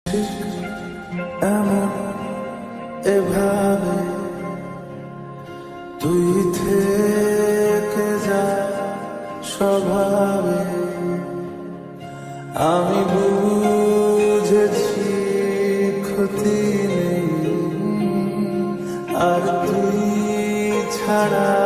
ঠিক এমন এভাবে তুই থেকে যা স্বভাবে। আমি বুঝেছি ক্ষতি নেই আর তুই ছাড়া